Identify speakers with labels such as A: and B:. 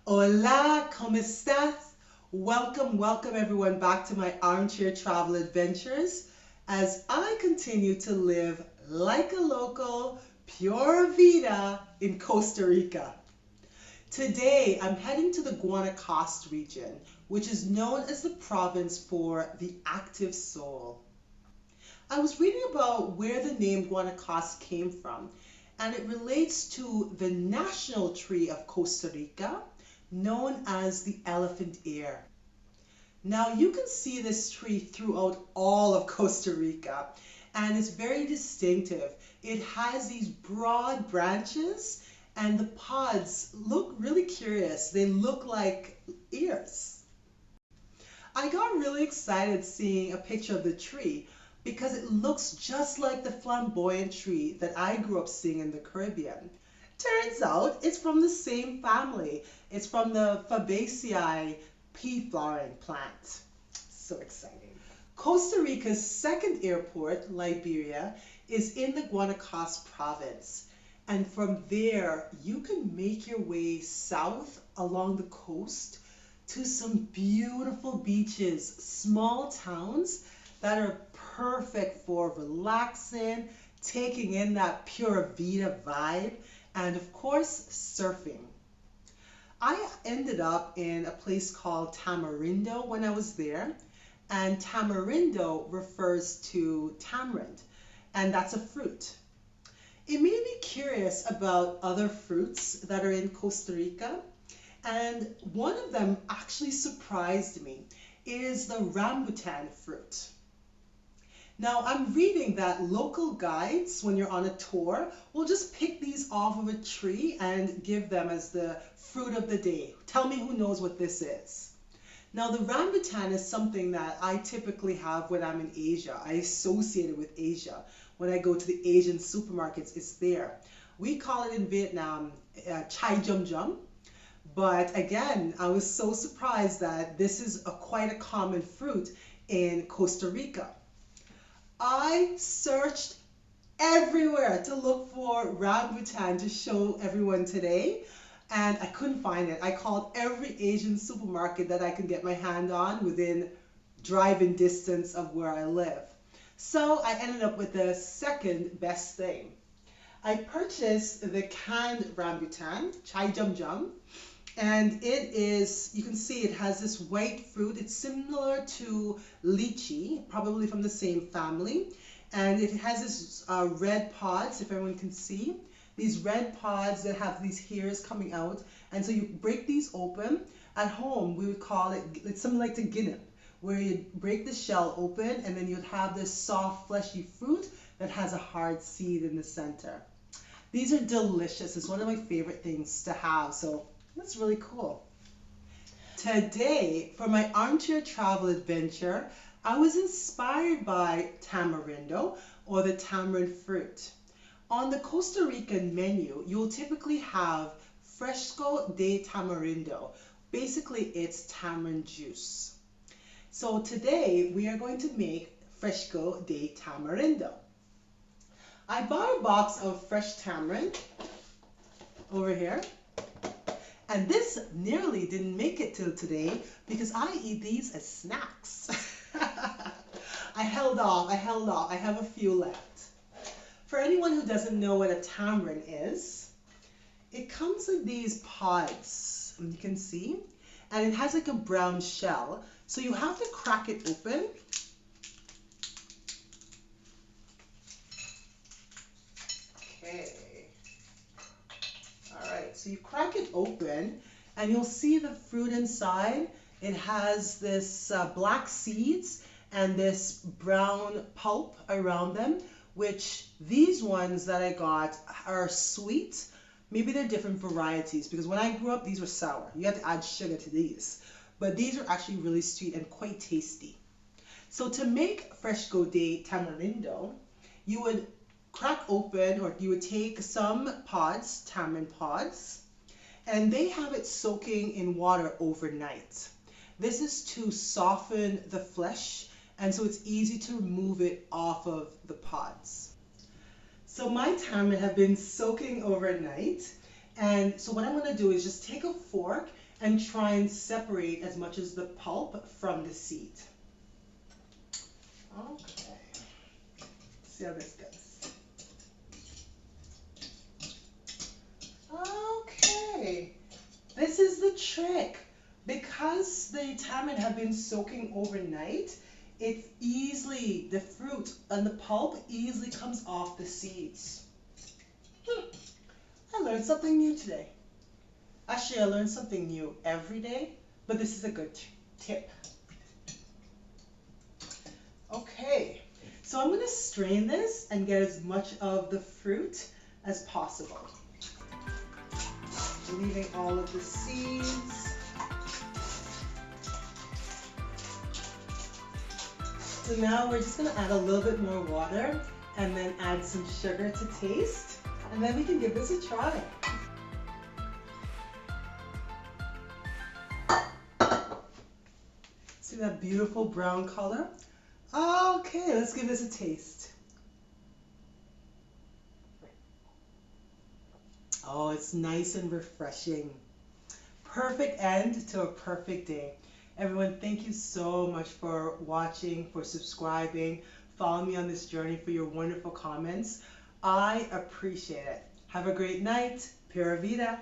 A: Hola, ¿cómo estás? Welcome everyone back to my armchair travel adventures as I continue to live like a local, pure vida in Costa Rica. Today, I'm heading to the Guanacaste region, which is known as the province for the active soul. I was reading about where the name Guanacaste came from, and it relates to the national tree of Costa Rica, known as the elephant ear. Now, you can see this tree throughout all of Costa Rica, and it's very distinctive. It has these broad branches, and the pods look really curious. They look like ears. I got really excited seeing a picture of the tree because it looks just like the flamboyant tree that I grew up seeing in the Caribbean. Turns out it's from the same family. It's from the Fabaceae pea-flowing plant. So exciting. Costa Rica's second airport, Liberia, is in the Guanacaste province. And from there, you can make your way south along the coast to some beautiful beaches, small towns that are perfect for relaxing, taking in that pura vida vibe, and of course, surfing. I ended up in a place called Tamarindo when I was there, and Tamarindo refers to tamarind, and that's a fruit. It made me curious about other fruits that are in Costa Rica, and one of them actually surprised me. It is the rambutan fruit. Now, I'm reading that local guides, when you're on a tour, will just pick these off of a tree and give them as the fruit of the day. Tell me who knows what this is. Now, the rambutan is something that I typically have when I'm in Asia. I associate it with Asia. When I go to the Asian supermarkets, it's there. We call it in Vietnam chai jum jum. But again, I was so surprised that this is quite a common fruit in Costa Rica. I searched everywhere to look for rambutan to show everyone today, and I couldn't find it. I called every Asian supermarket that I could get my hand on within driving distance of where I live. So I ended up with the second best thing. I purchased the canned rambutan, chai jum jum, and it is, you can see it has this white fruit. It's similar to lychee, probably from the same family. And it has this red pods, if everyone can see. These red pods that have these hairs coming out. And so you break these open. At home, we would call it, it's something like the guinea, where you break the shell open and then you'd have this soft, fleshy fruit that has a hard seed in the center. These are delicious. It's one of my favorite things to have. So that's really cool. Today, for my armchair travel adventure, I was inspired by tamarindo, or the tamarind fruit. On the Costa Rican menu, you'll typically have Fresco de Tamarindo. Basically, it's tamarind juice. So today, we are going to make Fresco de Tamarindo. I bought a box of fresh tamarind over here. And this nearly didn't make it till today because I eat these as snacks. I held off. I have a few left. For anyone who doesn't know what a tamarind is, it comes in these pods, you can see, and it has like a brown shell. So you have to crack it open. Okay. All right, so you crack it open and you'll see the fruit inside. It has this black seeds and this brown pulp around them, which these ones that I got are sweet. Maybe they're different varieties because when I grew up, these were sour. You had to add sugar to these. But these are actually really sweet and quite tasty. So to make Fresco de Tamarindo, you would crack open, or you would take some pods, tamarind pods, and they have it soaking in water overnight. This is to soften the flesh, and so it's easy to remove it off of the pods. So my tamarind have been soaking overnight, and so what I'm going to do is just take a fork and try and separate as much as the pulp from the seed. Okay, see how this goes. Okay, this is the trick. Because the tamarind have been soaking overnight, it's easily, the fruit and the pulp easily comes off the seeds. I learned something new today. Actually, I learn something new every day, but this is a good tip. Okay, so I'm going to strain this and get as much of the fruit as possible. Leaving all of the seeds. So now we're just going to add a little bit more water and then add some sugar to taste, and then we can give this a try. See that beautiful brown color? Okay, let's give this a taste. Oh, it's nice and refreshing. Perfect end to a perfect day. Everyone, thank you so much for watching, for subscribing. Follow me on this journey, for your wonderful comments. I appreciate it. Have a great night. Pura vida.